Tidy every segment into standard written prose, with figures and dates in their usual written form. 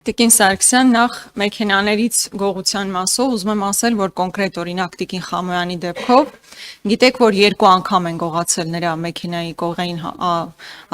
Տիկին Սարգսյան նախ մեքենաներից գողության մասով ուզում եմ ասել, որ կոնկրետ օրինակ Տիկին Խամոյանի դեպքով գիտեք, որ երկու անգամ են գողացել նրա մեքենայի կողային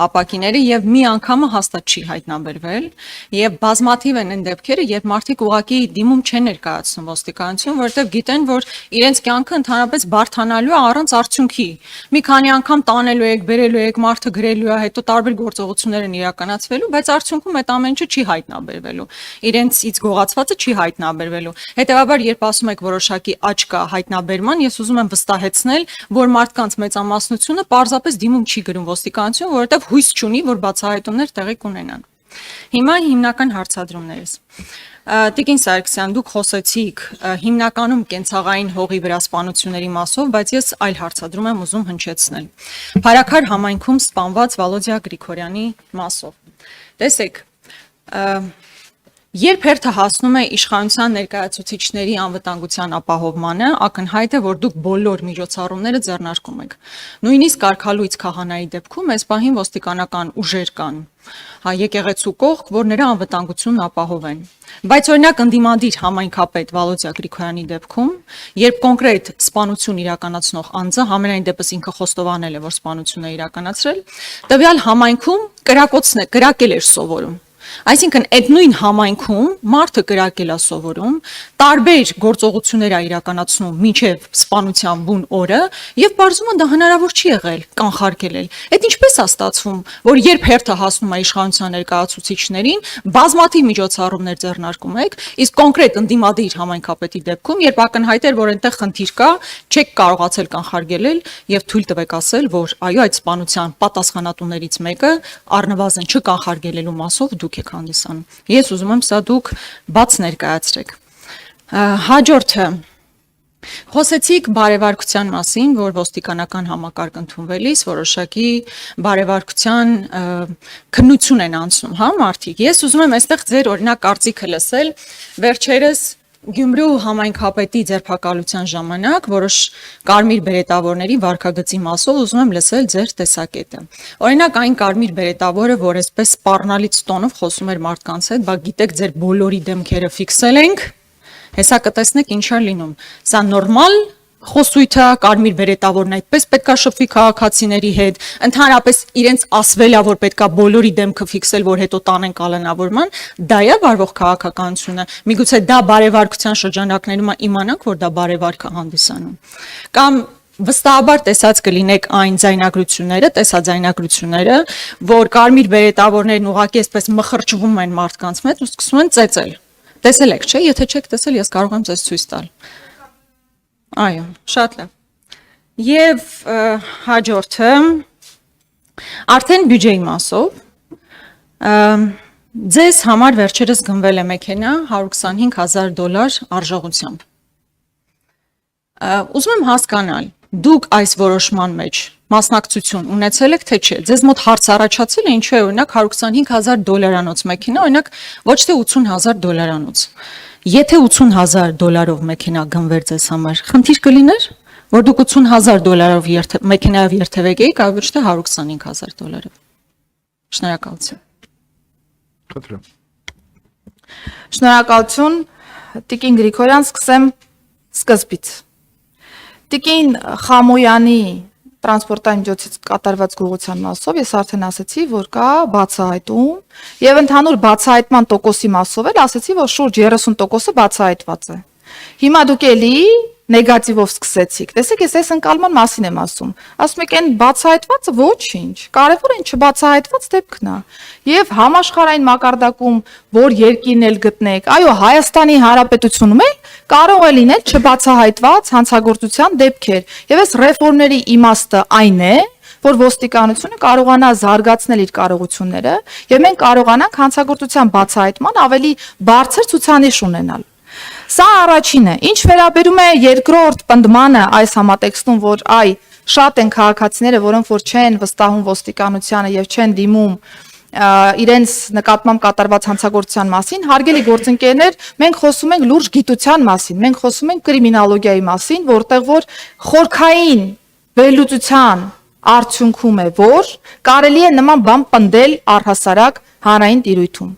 ապակիները եւ մի անգամը հաստատ չի հայտնաբերվել եւ բազմաթիվ են այն դեպքերը, երբ մարդիկ ուղակի դիմում չեն ներկայացնում ոստիկանություն, որովհետեւ գիտեն, որ իրենց կյանքը ընդհանրապես բարթանալու է առանց արդյունքի։ Մի քանի անգամ տանելու եք, բերելու եք, մարդը գրելու է, հետո տարբեր գործողություններ են իրականացվելու, բայց արդյունքում այդ ամեն ինչը չի հայտնաբերվելու։ Իրենցից գողացվածը չի հայտնաբերվելու։ Հետևաբար, երբ ասում եք որոշակի աճ կա հայտնաբերման, ես ուզում եմ վստահեցնել, որ մարդկանց մեծամասնությունը պարզապես դիմում չի գրում ոստիկանություն, որովհետև հույս չունի, որ բացահայտումներ տեղի կունենան։ Հիմա հիմնական հարցադրումներս։ Տիկին Սարգսյան, դուք խոսեցիք հիմնականում կենցաղային հողի վրա սպանությունների մասով, բայց ես այլ հարցադրում եմ ուզում հնչեցնել։ Փարաքար համայնքում սպանված Վալոդիա Գրիգորյանի մասով։ Տեսեք, երբ հերթը հասնում է իշխանության ներկայացուցիչների անվտանգության ապահովմանը, ակնհայտ է, որ դուք բոլոր միջոցառումները ձեռնարկում եք։ Նույնիսկ Կարգալույց քահանայի դեպքում այս պահին ոստիկանական ուժեր կան, եկեղեցու կողք, որ նրա անվտանգությունն ապահովեն։ Բայց օրինակ ընդդիմադիր համայնքապետ Վալոդիա Գրիգորյանի դեպքում, երբ կոնկրետ սպանություն իրականացնող անձը համենայն դեպս ինքը խոստովանել է, որ սպանություն է իրականացրել, տվյալ համայնքում կրակել էր սովորում։ Այսինքն այդ նույն համայնքում մարդը կրակել է սովորում, տարբեր գործողություններ է իրականացնում մինչև սպանության բուն օրը եւ բարձում դա հնարավոր չի եղել կանխարգելել։ Այդ ինչպես է ստացվում, որ երբ հերթը հասնում է իշխանության ներկայացուցիչներին, բազմաթիվ միջոցառումներ ձեռնարկում եք, իսկ կոնկրետ ընդդիմադիր համայնքապետի դեպքում, երբ ակնհայտ էր, որ այնտեղ խնդիր կա, չեք կարողացել կանխարգելել եւ թույլ տվեք ասել, որ այո, այդ սպանության պատասխանատուներից մեկը առնվազն չկանխարգելելու մասով դուք եք հանդիսանում։ Ես ուզում եմ սա դուք բաց ներկայացրեք։ Հաջորդը խոսեցիք բարևարկության մասին, որ ոստիկանական համակարգ ընդունվելիս որոշակի բարևարկության քննություն են անցնում, հա, մարդիկ։ Ես ուզում եմ այստեղ ձեր օրինակ կարծիքը լսել, վերջերս Գյումրու համայնքապետի ձերբակալության ժամանակ որոշ կարմիր բերետավորների վարքագծի մասով ուզում եմ լսել ձեր տեսակետը։ Օրինակ այն կարմիր բերետավորը, որ այսպես սպառնալից տոնով խոսում էր մարդկանց հետ, բա գիտեք ձեր բոլորի դեմքերը ֆիքսել ենք, հեսա կտեսնեք ինչ է լինում։ Սա նորմալ խոսույթ է, կարմիր բերետավորն այդպես պետքա շփվի քաղաքացիների հետ, ընդհանրապես իրենց ասվել է, որ պետքա բոլորի դեմքը ֆիքսել, որ հետո տանեն կալանավորման, դա է վարվող քաղաքականությունը։ Միգուցե դա բարևարկության շրջանակներում իմանանք, որ դա բարևարք է հանդիսանում։ Կամ վստահաբար տեսած կլինեք այն ձայնագրությունները, տեսաձայնագրությունները, որ կարմիր բերետավորներն ուղղակի այսպես մխրճվում են մարդկանց մեջ ու սկսում են ծեծել։ Տեսել եք, չէ՞, եթե չեք տեսել, ես կարող եմ ձեզ ցույց տալ։ Այո, շատ լավ։ Եվ հաջորդը արդեն բյուջեի մասով ձեզ համար վերջերս գնվել է մեքենա $125,000 արժողությամբ։ Ուզում եմ հասկանալ, դուք այս որոշման մեջ մասնակցություն ունեցել եք, թե չէ։ Ձեզ մոտ հարց առաջացել է, ինչու է օրինակ $125,000 մեքենա, օրինակ ոչ թե $80,000։ Եթե $80,000 մեքենա գնվեր ձեզ համար, խնդիր կլիներ, որ դուք $80,000 մեքենայով երթևեք եք, այլ ոչ թե $125,000։ Շնորհակալություն։ Խնդրեմ։ Շնորհակալություն, Տիկին Գրիգորյան, սկսեմ սկզբից։ Տիկին Խամոյանի տրանսպորտային միջոցից կատարված գողության մասով ես արդեն ասացի, որ կա բացահայտում եւ ընդհանուր բացահայտման տոկոսի մասով էլ ասացի, որ շուրջ 30%-ը բացահայտված է։ Հիմա դուք էլի նեգատիվով սկսեցիք։ Տեսեք, ես այս ընկալման մասին եմ ասում։ Ասում եք, այն բացահայտվածը ոչինչ, կարևորը այն չբացահայտված դեպքն է։ Եվ համաշխարհային մակարդակում որ երկիրն էլ գտնեք, այո, Հայաստանի Հանրապետությունում էլ կարող է լինել չբացահայտված հանցագործության դեպքեր։ Եվ այս ռեֆորմների իմաստը այն է, որ ոստիկանությունը կարողանա զարգացնել իր կարողությունները, եւ մենք կարողանանք հանցագործության բացահայտման ավելի բարձր ցուցանիշ ունենալ։ Սա առաջինը, ինչ վերաբերում է երկրորդ պնդմանը այս համատեքստում, որ շատ են քաղաքացիները, որոնք որ չեն վստահում ոստիկանությանը եւ չեն դիմում իրենց նկատմամբ կատարված հանցագործության մասին, հարգելի գործընկերներ, մենք խոսում ենք լուրջ գիտության մասին, մենք խոսում ենք կրիմինոլոգիայի մասին, որտեղ որ խորքային վերլուծության արդյունքում է, որ կարելի է նման բան պնդել առհասարակ հանրային տիրույթում։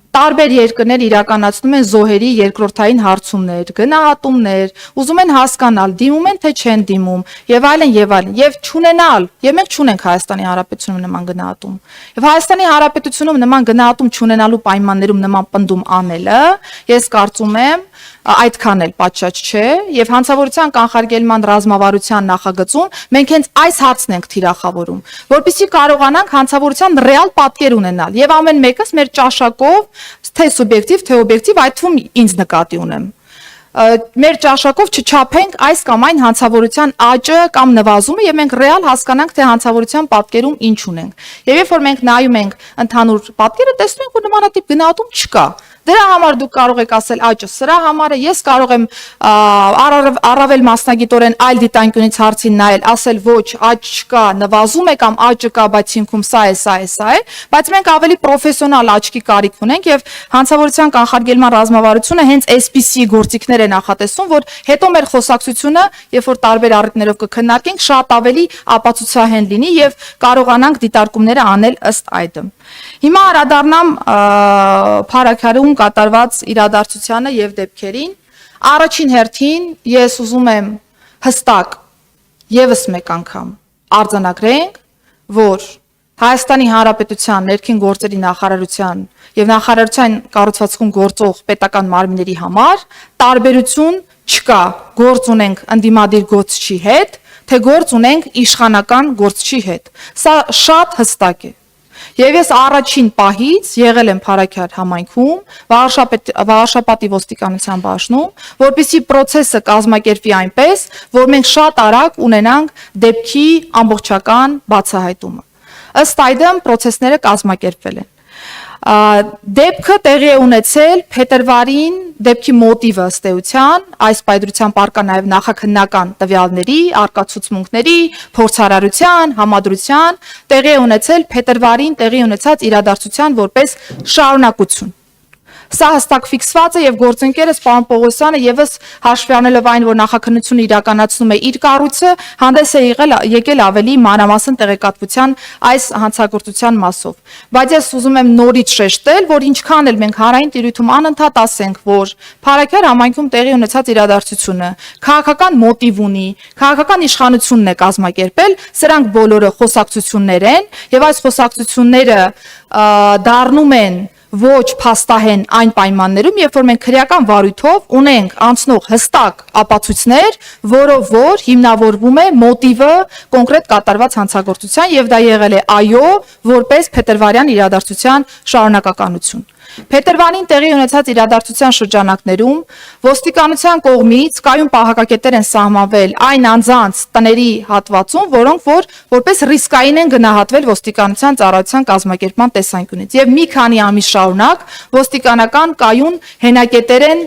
Տարբեր երկրներ իրականացնում են զոհերի երկրորդային հարցումներ, գնահատումներ, ուզում են հասկանալ, դիմում են թե չեն դիմում, եւ այլն, եւ չունենալ, եւ մենք չունենք Հայաստանի Հանրապետությունում նման գնահատում։ Եվ Հայաստանի Հանրապետությունում նման գնահատում չունենալու պայմաններում նման պնդում անելը, ես կարծում եմ, այդքան էլ պատշաճ չէ, եւ հանցավորության կանխարգելման ռազմավարության նախագծում մենք հենց այս հարցն ենք թիրախավորում, որպեսզի կարողանանք հանցավորության ռեալ պատկեր ունենալ եւ ամեն մեկս մեր ճաշակով, թե սուբյեկտիվ, թե օբյեկտիվ, այդ թվում ինձ նկատի ունեմ, մեր ճաշակով չչափենք այս կամ այն հանցավորության աճը կամ նվազումը եւ մենք ռեալ հասկանանք թե հանցավորության պատկերում ինչ ունենք։ Եվ երբ որ մենք նայում ենք ընդհանուր պատկերը, տեսնում ենք, որ նմանատիպ գնահատում չկա։ Դրա համար դուք կարող եք ասել աճը սրա համար է, ես կարող եմ առավել մասնագիտորեն այլ դիտանկյունից հարցին նայել, ասել ոչ, աճ չկա, նվազում է կամ աճը կա, բայց ինքում սա է, բայց մենք ավելի պրոֆեսիոնալ աճկի կարիք ունենք եւ հանցավորության կանխարգելման ռազմավարությունը հենց այսպիսի գործիքներ է նախատեսում, որ հետո մեր խոսակցությունը, երբ որ տարբեր առիթներով կքննարկենք, շատ ավելի ապացուցահեն լինի եւ կարողանանք դիտարկումները անել ըստ այդմ։ Հիմա անդրադառնամ Փարաքարում կատարված իրադարձությանը եւ դեպքերին։ Առաջին հերթին ես ուզում եմ հստակ եւս մեկ անգամ արձանագրենք, որ Հայաստանի Հանրապետության ներքին գործերի նախարարության եւ նախարարության կառուցվածքում գործող պետական մարմինների համար տարբերություն չկա։ Գործ ունենք ընդդիմադիր գործչի հետ, թե գործ ունենք իշխանական գործչի հետ։ Սա շատ հստակ է։ Եվ ես առաջին պահից եղել եմ Փարաքար համայնքում, Վաղարշապատի ոստիկանության բաժնում, որպեսզի process-ը կազմակերպվի այնպես, որ մենք շատ արագ ունենանք դեպքի ամբողջական բացահայտումը։ Ըստ այդմ process-ները կազմակերպվել են։ Դեպքը տեղի է ունեցել փետրվարին, դեպքի մոտիվը ըստ էության, այս պայծրության պարկա նաև նախաքննական տվյալների, արկածուցմունքների, փորձարարության, համադրության, տեղի է ունեցել փետրվարին տեղի ունեցած իրադարձության որպես շարունակություն։ Սա հստակ ֆիքսված է եւ գործընկերս պարոն Պողոսյանը եւս հաշվի առնելով այն, որ նախաքննությունը իրականացնում է իր կառույցը, հանդես է եկել ավելի մանրամասն տեղեկատվության այս հանցագործության մասով։ Բայց ես ուզում եմ նորից շեշտել, որ ինչքան էլ մենք հանրային տիրույթում անընդհատ ասենք, որ Փարաքար համայնքում տեղի ունեցած իրադարձությունը քաղաքական մոտիվ ունի, քաղաքական իշխանությունն է կազմակերպել, սրանք բոլորը խոսակցություններ են եւ այս խոսակցությունները դառնում են ոչ փաստահեն այն պայմաններում, երբ որ մենք քրեական վարույթով ունենք անցնող հստակ ապացույցներ, որով որ հիմնավորվում է մոտիվը կոնկրետ կատարված հանցագործության եւ դա եղել է այո, որպես փետրվարյան իրադարձության շարունակականություն։ Փետրվարին տեղի ունեցած իրադարձության շրջանակներում ոստիկանության կողմից կայուն պահակակետեր են սահմանվել այն անձանց տների հատվածում, որոնք որպես ռիսկային են գնահատվել ոստիկանության ծառայության կազմակերպման տեսանկյունից եւ մի քանի ամիս շարունակ ոստիկանական կայուն հենակետեր են,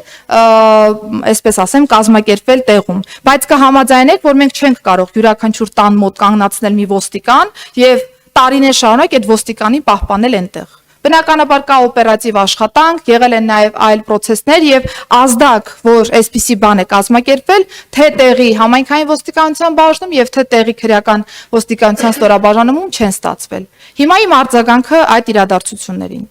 այսպես ասեմ, կազմակերպվել տեղում, բայց կհամաձայնեք, որ մենք չենք կարող յուրաքանչյուր տան մոտ կանգնացնել մի ոստիկան եւ տարիներ շարունակ այդ ոստիկանին պահպանել այնտեղ։ Բնականաբար կա օպերատիվ աշխատանք, եղել են նաև այլ process-ներ եւ ազդակ, որ այսպիսի բան է կազմակերպվել, թե տեղի համայնքային ոստիկանության բաժնում եւ թե տեղի քրեական ոստիկանության ստորաբաժանումում չեն ստացվել։ Հիմա իմ արձագանքը այդ իրադարձություններին։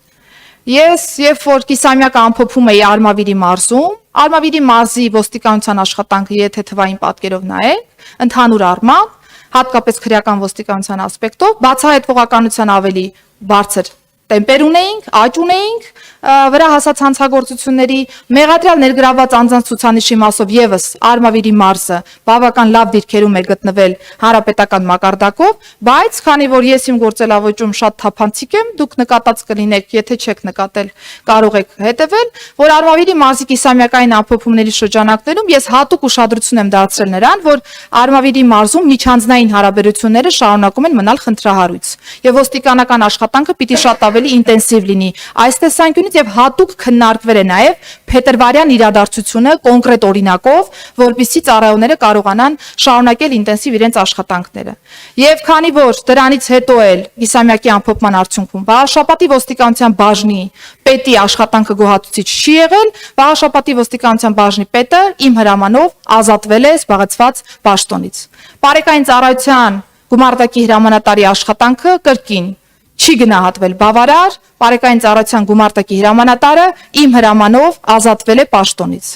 Ես երբ որ կիսամյակը ամփոփում էի Արմավիրի մարզում, Արմավիրի մարզի ոստիկանության աշխատանքը եթե թվային պատկերով նայեք, ընդհանուր առմամբ, հատկապես քրեական ոստիկանության ասպեկտով, բացահայտվողականության ավելի բարձր տեմպեր ունեինք, աճ ունեինք, վրա հասած հանցագործությունների մեղադրյալ ներգրավված անձանց ցուցանիշի մասով եւս Արմավիրի մարզը բավական լավ դիրքերում է գտնվել հանրապետական մակարդակով, բայց քանի որ ես իմ գործելավոճում շատ թափանցիկ եմ, դուք նկատած կլինեք, եթե չեք նկատել, կարող եք հետևել, որ Արմավիրի մարզի կիսամյակային ամփոփումների շրջանակներում ես հատուկ ուշադրություն եմ դարձրել նրան, որ Արմավիրի մարզում միջանձնային հարաբերությունները շարունակում են մնալ խնդրահարույց եւ ոստիկանական աշխատանքը պիտի շատ ավելի ինտենսիվ լինի այս տեսանկյունից եւ հատուկ քննարկվել է նաեւ փետրվարյան իրադարձությունը կոնկրետ օրինակով, որպեսզի ծառայողները կարողանան շարունակել ինտենսիվ իրենց աշխատանքները։ Եվ քանի որ դրանից հետո էլ կիսամյակի ամփոփման արդյունքում Վաղարշապատի ոստիկանության բաժնի պետի աշխատանքը գոհացուցիչ չի եղել, Վաղարշապատի ոստիկանության բաժնի պետը իմ հրամանով ազատվել է զբաղեցված պաշտոնից։ Բարեկային ծառայության գումարտակի հրամանատարի աշխատանքը կրկին չի գնահատվել բավարար, բարեկային ծառայության գումարտակի հրամանատարը իմ հրամանով ազատվել է պաշտոնից։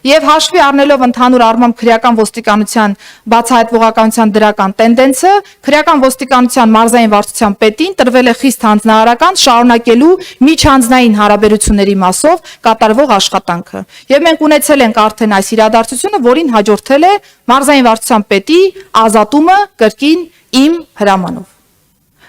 Եվ հաշվի առնելով ընդհանուր առմամբ քրեական ոստիկանության բացահայտվողականության դրական տենդենսը, քրեական ոստիկանության մարզային վարչության պետին տրվել է խիստ հանձնարարական շարունակելու միջանձնային հարաբերությունների մասով կատարվող աշխատանքը։ Եվ մենք ունեցել ենք արդեն այս իրադարձությունը, որին հաջորդել է մարզային վարչության պետի ազատումը կրկին իմ հրամանով։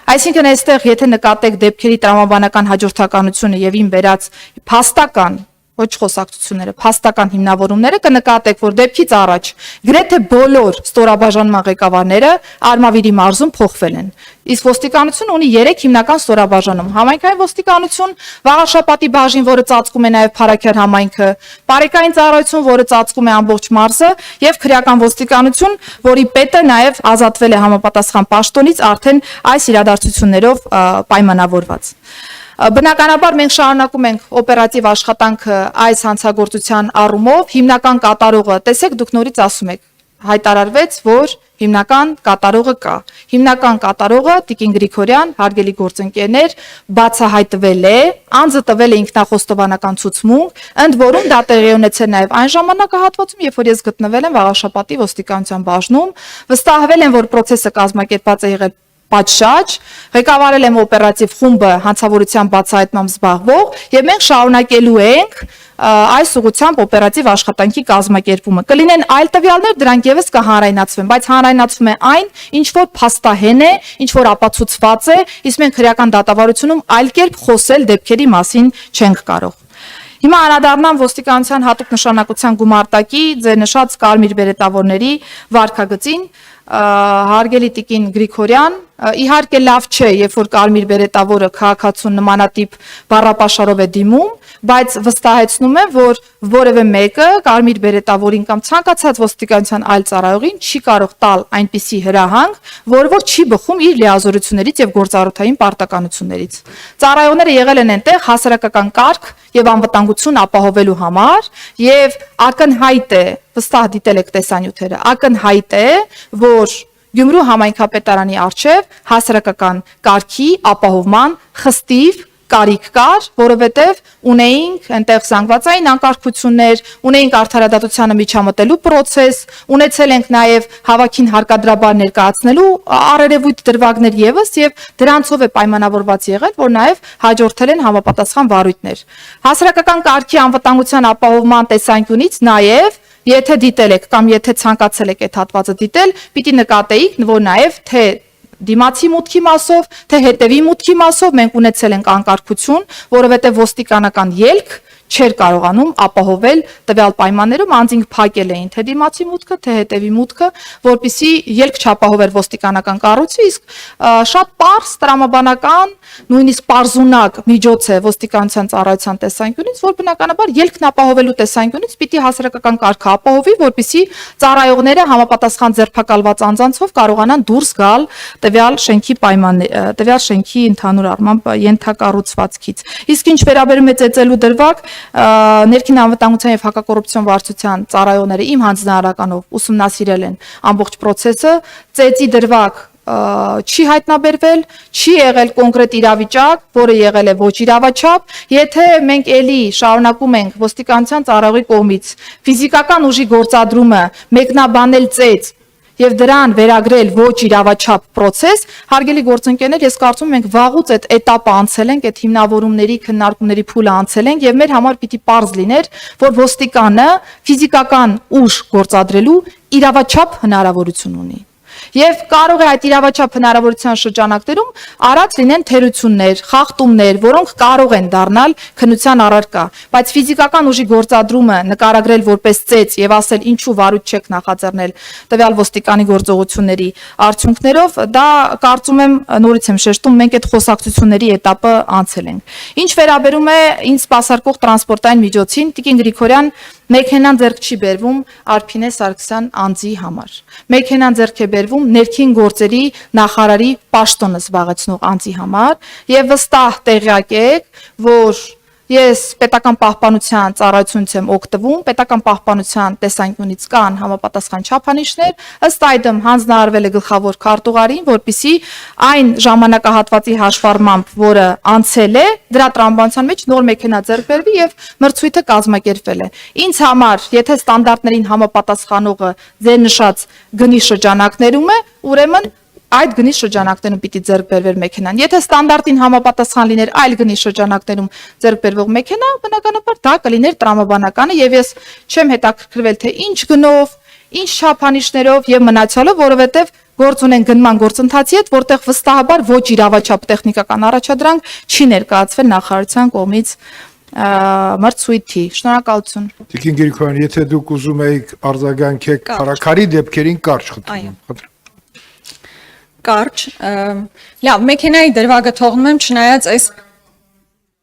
Այսինքն այստեղ եթե նկատեք դեպքերի տրամաբանական հաջորդականությունը եւ իմ վերած փաստական ոչ խոսակցությունները, փաստական հիմնավորումները կնկատեք, որ դեպքից առաջ գրեթե բոլոր ստորաբաժանման ղեկավարները Արմավիրի մարզում փոխվել են։ Իսկ ոստիկանությունը ունի 3 հիմնական ստորաբաժանում՝ համայնքային ոստիկանություն, Վաղաշապատի բաժին, որը ծածկում է նաև Փարաքյար համայնքը, բարեկային ծառայություն, որը ծածկում է ամբողջ մարզը, եւ քրեական ոստիկանություն, որի պետը նաև ազատվել է համապատասխան պաշտոնից արդեն այս իրադարձություններով պայմանավորված։ Բնականաբար մենք շարունակում ենք օպերատիվ աշխատանքը այս հանցագործության առումով, հիմնական կատարողը, տեսեք դուք նորից ասում եք, հայտարարվեց, որ հիմնական կատարողը կա։ Հիմնական կատարողը Տիկին Գրիգորյան, հարգելի գործընկերներ, բացահայտվել է, անձը տվել է ինքնախոստովանական ցուցմունք, ընդ որում դա տեղի ունեցել նաև այն ժամանակահատվածում, երբ որ ես գտնվել եմ Վաղաշապատի ոստիկանության բաժնում, վստահվել եմ, որ process-ը կազմակերպված է եղել պատշաճ, ղեկավարել եմ օպերատիվ խումբը հանցավորության բացահայտմամբ զբաղվող եւ մենք շարունակելու ենք այս ուղղությամբ օպերատիվ աշխատանքի կազմակերպումը։ Կլինեն այլ տվյալներ, դրանք եւս կհանրայնացվեն, բայց հանրայնացվում է այն, ինչ որ փաստահեն է, ինչ որ ապացուցված է, իսկ մենք քրեական դատավարությունում այլ կերպ խոսել դեպքերի մասին չենք կարող։ Հիմա անդրադառնամ ոստիկանության հատուկ նշանակության գումարտակի ձեր նշած կարմիր բերետավորների վարքագծին, հարգելի Տիկին Գրիգորյան, իհարկե լավ չէ, երբ որ կարմիր բերետավորը քաղաքացուն նմանատիպ բառապաշարով է դիմում, բայց վստահեցնում եմ, որ որևէ մեկը կարմիր բերետավորին կամ ցանկացած ոստիկանության այլ ծառայողին չի կարող տալ այնպիսի հրահանգ, որը որ չի բխում իր լիազորություններից եւ գործառութային պարտականություններից։ Ծառայողները եղել են այնտեղ հասարակական կարգ եւ անվտանգություն ապահովելու համար եւ ակնհայտ է, վստահ դիտել եք տեսանյութերը, ակնհայտ է, որ Գյումրու համայնքապետարանի արչև հասարակական կարգի ապահովման խստիվ կարիք կար, որովհետև ունեինք այնտեղ զանգվածային անկարգություններ, ունեինք արդարադատությանը միջամտելու process, ունեցել ենք նաև հավաքին հարկադրաբար ներկայացնելու առերևույթ դրվագներ եւս եւ դրանցով է պայմանավորված եղել, որ նաև հաջորդել են համապատասխան վարույթներ։ Հասարակական կարգի անվտանգության ապահովման տեսանկյունից նաև եթե դիտել եք կամ եթե ցանկացել եք այդ հատվածը դիտել, պիտի նկատեիք, որ նաև թե դիմացի մուտքի մասով, թե հետևի մուտքի մասով մենք ունեցել ենք անկարգություն, որովհետև ոստիկանական ելք չէր կարողանում ապահովել տվյալ պայմաններում, անձինք փակել էին թե դիմացի մուտքը, թե հետևի մուտքը, որպեսզի ելք չապահովեր ոստիկանական կառույցը, իսկ շատ պարզ տրամաբանական, նույնիսկ պարզունակ միջոց է ոստիկանության ծառայության տեսանկյունից, որ բնականաբար ելքն ապահովելու տեսանկյունից պիտի հասարակական կարգը ապահովի, որպեսզի ծառայողները համապատասխան ձերբակալված անձանցով կարողանան դուրս գալ տվյալ շենքի ընդհանուր առմամբ ենթակառուցվածքից։ Իսկ ինչ վերաբերում է ծեծելու դրվագ, ներքին անվտանգության եւ հակակոռուպցիոն վարչության ծառայողները իմ հանձնարարականով ուսումնասիրել են ամբողջ process-ը, ծեծի դրվագ չի հայտնաբերվել, չի եղել կոնկրետ իրավիճակ, որը եղել է ոչ իրավաչափ, եթե մենք ելի շարունակում ենք ոստիկանության ծառայողի կողմից ֆիզիկական ուժի գործադրումը մեկնաբանել ծեծ եւ դրան վերագրել ոչ իրավաչափ process, հարգելի գործընկերներ, ես կարծում եմ մենք վաղուց այդ этаպը անցել ենք, այդ հիմնավորումների, քննարկումների փուլը անցել ենք եւ մեր համար պիտի պարզ լիներ, որ ոստիկանը ֆիզիկական ուժ գործադրելու իրավաչափ հնարավորություն ունի։ Եվ կարող է այդ իրավաչափ հնարավորության շրջանակներում առած լինեն թերություններ, խախտումներ, որոնք կարող են դառնալ քննության առարկա, բայց ֆիզիկական ուժի գործադրումը նկարագրել որպես ծեծ եւ ասել ինչու վարույթ չեք նախաձեռնել տվյալ ոստիկանի գործողությունների արդյունքներով, դա կարծում եմ նորից եմ շեշտում, մենք այդ խոսակցությունների этаպը անցել ենք։ Ինչ վերաբերում է ինձ սպասարկող տրանսպորտային միջոցին, Տիկին Գրիգորյան, մեքենան ձեռք չի բերվում Արփինե Սարգսյան անձի համար։ Մեքենան ձեռք է բերվում ներքին գործերի նախարարի պաշտոնը զբաղեցնող անձի համար եւ վստահ տեղյակ եք, որ Ես պետական պահպանության ծառայությունից եմ օգտվում, պետական պահպանության տեսանկյունից կան համապատասխան չափանիշներ, ըստ այդմ հանձնարարվել է գլխավոր քարտուղարին, որպիսի այն ժամանակահատվածի հաշվառմամբ, որը անցել է, դրա տրամաբանության մեջ նոր մեքենա ձեռք բերվի եւ մրցույթը կազմակերպվել է։ Ինձ համար, եթե ստանդարտներին համապատասխանողը ձեր նշած գնի շրջանակներում է, ուրեմն այդ գնի շրջանակներում պիտի ձեռք բերվեր մեքենան։ Եթե ստանդարտին համապատասխան լիներ այլ գնի շրջանակներում ձեռք բերվող մեքենա, բնականաբար դա կլիներ տրամաբանականը եւ ես չեմ հետաքրքրվել թե ինչ գնով, ինչ չափանիշներով եւ մնացյալով, որովհետեւ գործ ունեն գնման գործընթացի հետ, որտեղ վստահաբար ոչ իրավաչափ տեխնիկական առաջադրանք չի ներկայացվել նախարարության կողմից մրցույթի։ Շնորհակալություն։ Տիկին Գրիգորյան, եթե դուք ուզում եք արձագանքեք քարակարի դեպքերին կարճ խնդրում եմ։ Կարճ, լավ, մեքենայի դրվագը թողնում եմ, չնայած այս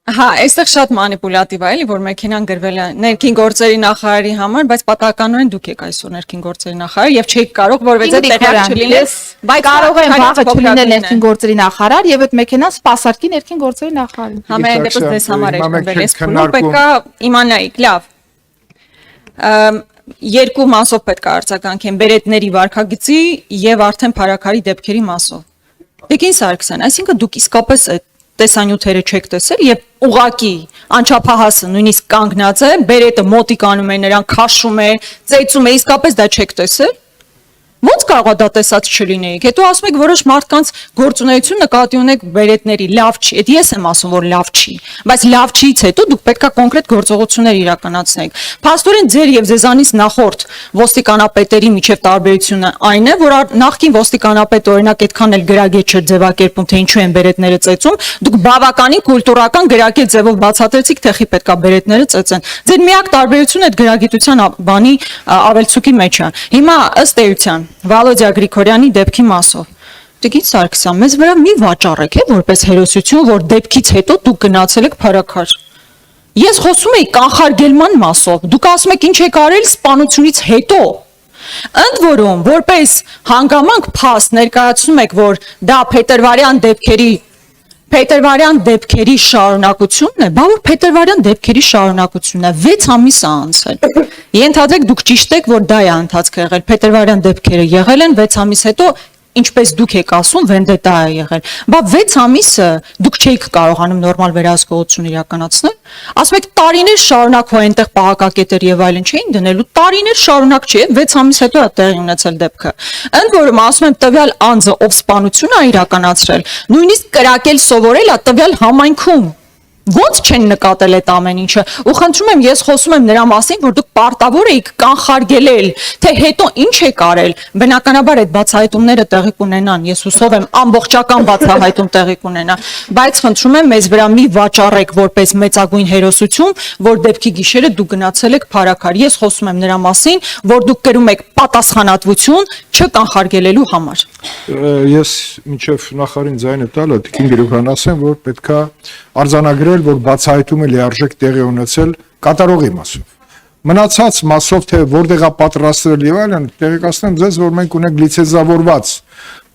այստեղ շատ մանիպուլատիվ է, էլի, որ մեքենան գրվել է ներքին գործերի նախարարի համար, բայց պատահականորեն դուք եք այսօր ներքին գործերի նախարար եւ չեք կարող, որովհետեւ տեղյակ չլինես, բայց կարող եմ վաղը չլինել ներքին գործերի նախարար եւ այդ մեքենան սպասարկի ներքին գործերի նախարարին։ Համենայն դեպս դες համար է եղել, ես պետք է իմանայիք, լավ։ Երկու մասով պետք է արձագանքեն բերետների վարքագծի եւ արդեն փարակարի դեպքերի մասով։ Տիկին Սարգսյան, այսինքն դուք իսկապես այդ տեսանյութերը չեք տեսել եւ ուղակի անչափահասը նույնիսկ կանգնած է, բերետը մոտիկ անում է նրան, քաշում է, ծեծում է, իսկապես դա չեք տեսել։ Ոնց կարող է դա տեսած չլինեիք։ Հետո ասում եք որոշ մարդկանց գործունեություն նկատի ունեք բերետների, լավ չի։ Այդ ես եմ ասում, որ լավ չի, բայց լավ չից հետո դուք պետք է կոնկրետ գործողություններ իրականացնեք։ Փաստորեն ձեր եւ ձեզանից նախորդ ոստիկանապետերի միջև տարբերությունը այն է, որ նախկին ոստիկանապետը օրինակ այդքան էլ գրագետ չէր ձևակերպում, թե ինչու են բերետները ծեծում, դուք բավականին կուլտուրական գրագետ ձևով բացատրեցիք, թե խի պետքա բերետները ծեծեն։ Ձեր միակ տարբերությունը այդ գրագիտության բանի ավելցուկի մեջ է։ Հիմա ըստ էության Վալոդիա Գրիգորյանի դեպքի մասով։ Տիկին Սարգսյան, մեզ վրա մի վաճառեք, որպես հերոսություն, որ դեպքից հետո դուք գնացել եք փարակար։ Ես խոսում եի կանխարգելման մասով։ Դուք ասում եք ինչ եք արել սպանությունից հետո։ Ընդ որում, որպես հանգամանք փաստ ներկայացնում եք, որ դա Փետրվարյան դեպքերի շարունակությունն է, բա որ Փետրվարյան դեպքերի շարունակությունն է, 6 ամիս է անցել։ Ենթադրեք դուք ճիշտ եք, որ դա է ընթացքը եղել, Փետրվարյան դեպքերը եղել են 6 ամիս հետո, ինչպես դուք եք ասում, վենդետա է եղել։ Բա 6 ամիսը դուք չեք կարողանում նորմալ վերահսկողություն իրականացնել։ Ասում եք տարիներ շարունակ հո այնտեղ պահակակետեր եւ այլն չէին դնելու, տարիներ շարունակ չի, 6 ամիս հետո է տեղի ունեցել դեպքը։ Ընդ որում ասում եմ տվյալ անձը ով սպանություն է իրականացրել, նույնիսկ կրակել սովորել է տվյալ համայնքում։ Ոնց չեն նկատել այդ ամեն ինչը, ու խնդրում եմ, ես խոսում եմ նրա մասին, որ դուք պարտավոր եք կանխարգելել, թե հետո ինչ եք արել, բնականաբար այդ բացահայտումները տեղի կունենան, ես հուսով եմ ամբողջական բացահայտում տեղի կունենա, բայց խնդրում եմ մեզ վրա մի վաճառեք որպես մեծագույն հերոսություն, որ դեպքի գիշերը դուք գնացել եք փարակար, ես խոսում եմ նրա մասին, որ դուք կրում եք պատասխանատվություն չկանխարգելելու համար։ Ես մինչև նախարարին ձայնը տալը Տիկին Գրիգորյան ասեմ, որ պետքա արձանագրել, որ բացահայտումը լիարժեք տեղի ունեցել կատարողի մասով։ Մնացած մասով թե որտեղ է պատրաստվել եւ այլն, տեղեկացնեմ ձեզ, որ մենք ունենք լիցենզավորված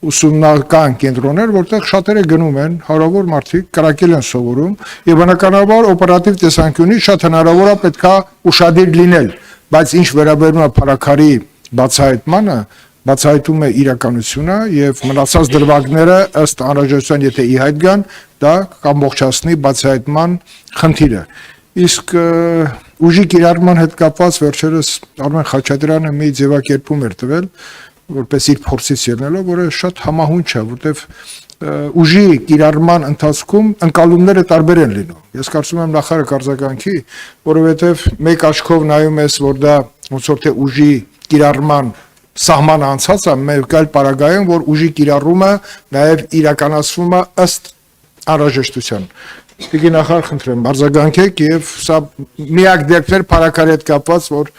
ուսումնական կենտրոններ, որտեղ շատերը գնում են, հարավոր մարդիկ կրակել են սովորում, եւ բնականաբար օպերատիվ տեսանկյունից շատ հնարավոր է պետքա ուշադիր լինել, բայց ինչ վերաբերում է փարակարի բացահայտմանը, բացահայտում է իրականությունը եւ մնացած դրվագները ըստ անհրաժեշտության եթե ի հայտ գան, դա կամբողջացնի բացահայտման խնդիրը։ Իսկ ուժի կիրառման հետ կապված վերջերս Արմեն Խաչատրյանը մի ձևակերպում էր տվել, որպես իր փորձից ելնելով, որը շատ համահունչ է, որտեղ ուժի կիրառման ընթացքում ընկալումները տարբեր են լինում։ Ես կարծում եմ նախարարը կարձագանքի, որովհետեւ մեկ աչքով նայում ես, որ դա ոնց որ թե ուժի կիրառման սահմանը անցած է, մեկ այլ պարագայում, որ ուժի կիրառումը նաև իրականացվում է ըստ անհրաժեշտության։ Տիկին նախարար, խնդրեմ, արձագանքեք եւ սա միակ դեպքն էր փարակարի հետ կապված, որ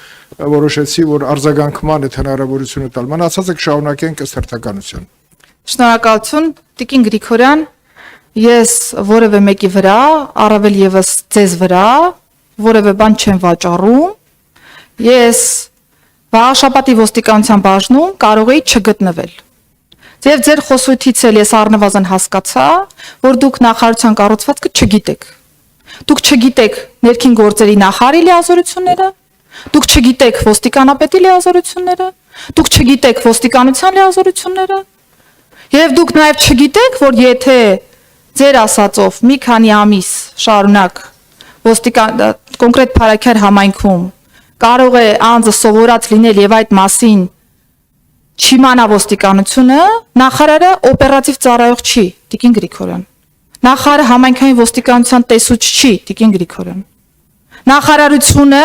որոշեցի, որ արձագանքման այդ հնարավորությունը տալ։ Մնացածը կշարունակենք ըստ հերթականության։ Շնորհակալություն, Տիկին Գրիգորյան, ես որևէ մեկի վրա, առավել եւս ձեզ վրա, որևէ բան չեմ վաճառում։ Ես Վաղաշաբաթի ոստիկանության բաժնում կարող էի չգտնվել։ Եվ ձեր խոսույթից էլ ես առնվազն հասկացա, որ դուք նախարարության կառուցվածքը չգիտեք։ Դուք չգիտեք ներքին գործերի նախարարի լիազորությունները, դուք չգիտեք ոստիկանապետի լիազորությունները, դուք չգիտեք ոստիկանության լիազորությունները, եւ դուք նաեւ չգիտեք, որ եթե ձեր ասածով մի քանի ամիս շարունակ կոնկրետ Փարաքյար համայնքում կարող է անձը սովորած լինել եւ այդ մասին չիմանա ոստիկանությունը, նախարարը օպերատիվ ծառայող չի, Տիկին Գրիգորյան։ Նախարարը համայնքային ոստիկանության տեսուչ չի, Տիկին Գրիգորյան։ Նախարարությունը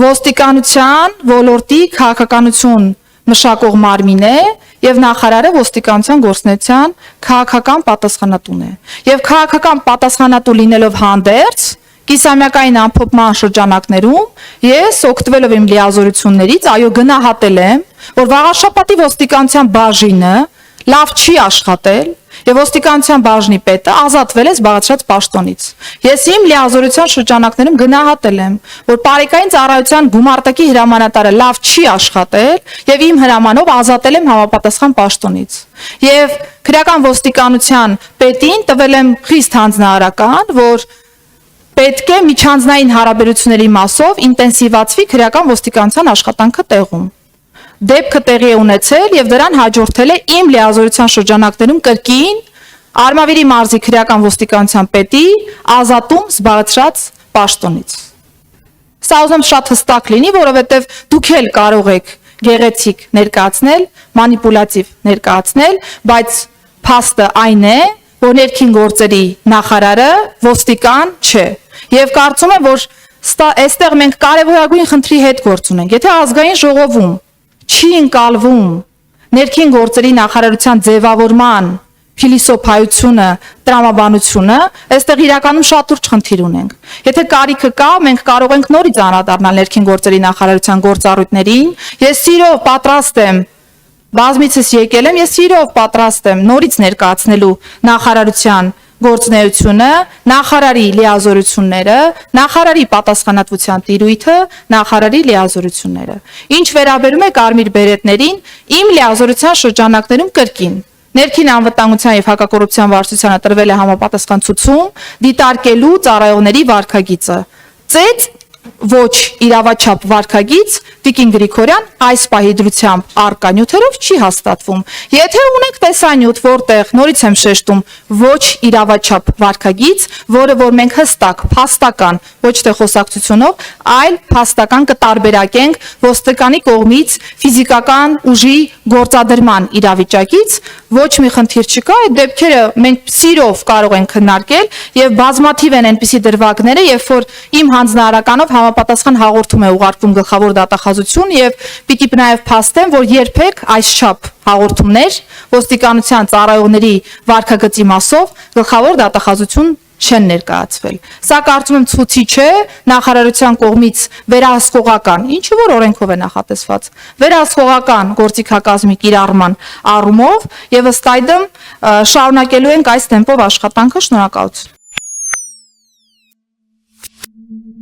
ոստիկանության ոլորտի քաղաքականություն մշակող մարմին է եւ նախարարը ոստիկանության գործնեության քաղաքական պատասխանատուն է։ Եվ քաղաքական պատասխանատու լինելով հանդերձ կիսամյակային ամփոփման շրջանակներում ես օգտվելով իմ լիազորություններից, այո, գնահատել եմ, որ վաղաշաբաթի ոստիկանության բաժինը լավ չի աշխատել եւ ոստիկանության բաժնի պետը ազատվել է զբաղեցրած պաշտոնից։ Ես իմ լիազորության շրջանակներում գնահատել եմ, որ բարեկային ծառայության գումարտակի հրամանատարը լավ չի աշխատել եւ իմ հրամանով ազատել եմ համապատասխան պաշտոնից։ Եվ քրեական ոստիկանության պետին տվել եմ խիստ հանձնարարական, որ պետք է միջանձնային հարաբերությունների մասով ինտենսիվացվի քրեական ոստիկանության աշխատանքը տեղում։ Դեպքը տեղի է ունեցել եւ դրան հաջորդել է իմ լիազորության շրջանակներում կրկին Արմավիրի մարզի քրեական ոստիկանության պետի ազատում զբաղեցրած պաշտոնից։ Սա ուզում շատ հստակ լինի, որովհետեւ դուք էլ կարող եք գեղեցիկ ներկայացնել, մանիպուլատիվ ներկայացնել, բայց փաստը այն է, որ ներքին գործերի նախարարը ոստիկան չէ։ Եվ կարծում եմ, որ այստեղ մենք կարևորագույն խնդրի հետ գործ ունենք։ Եթե ազգային ժողովում չի ընկալվում ներքին գործերի նախարարության ձևավորման փիլիսոփայությունը, տրամաբանությունը, այստեղ իրականում շատ ուրջ խնդիր ունենք։ Եթե կարիքը կա, մենք կարող ենք նորից անդրադառնալ ներքին գործերի նախարարության գործառույթներին։ Ես սիրով պատրաստ եմ բազմիցս եկել եմ, ես սիրով պատրաստ եմ նորից ներկայացնելու նախարարության գործունեությունը, նախարարի լիազորությունները, նախարարի պատասխանատվության տիրույթը, նախարարի լիազորությունները։ Ինչ վերաբերում է կարմիր բերետներին, իմ լիազորության շրջանակներում կրկին ներքին անվտանգության եւ հակակոռուպցիոն վարչությանը տրվել է համապատասխան ցուցում դիտարկելու ծառայողների վարքագիծը։ Ծեծ ոչ իրավաչափ վարքագիծ Տիկին Գրիգորյան այս պահի դրությամբ արկա նյութերով չի հաստատվում։ Եթե ունեք տեսանյութ, որտեղ նորից եմ շեշտում, ոչ իրավաչափ վարքագիծ, որը որ մենք հստակ, փաստական, ոչ թե խոսակցությունով, այլ փաստական կտարբերակենք ոստիկանի կողմից ֆիզիկական ուժի գործադրման իրավիճակից, ոչ մի խնդիր չկա, այդ դեպքերը մենք սիրով կարող ենք քննարկել եւ բազմաթիվ են այնպիսի դրվագները, երբ որ իմ հանձնարարականով համապատասխան հաղորդում է ուղարկվում գլխավոր դատախազություն եւ պիտի նաեւ փաստեմ, որ երբեք այսչափ հաղորդումներ ոստիկանության ծառայողների վարքագծի մասով գլխավոր դատախազություն չեն ներկայացվել։ Սա կարծում եմ ցուցիչ է նախարարության կողմից վերահսկողական, ինչը որ օրենքով է նախատեսված, վերահսկողական գործիքակազմի կիրառման առումով եւ ըստ այդմ շարունակելու ենք այս տեմպով աշխատանքը։ Շնորհակալություն։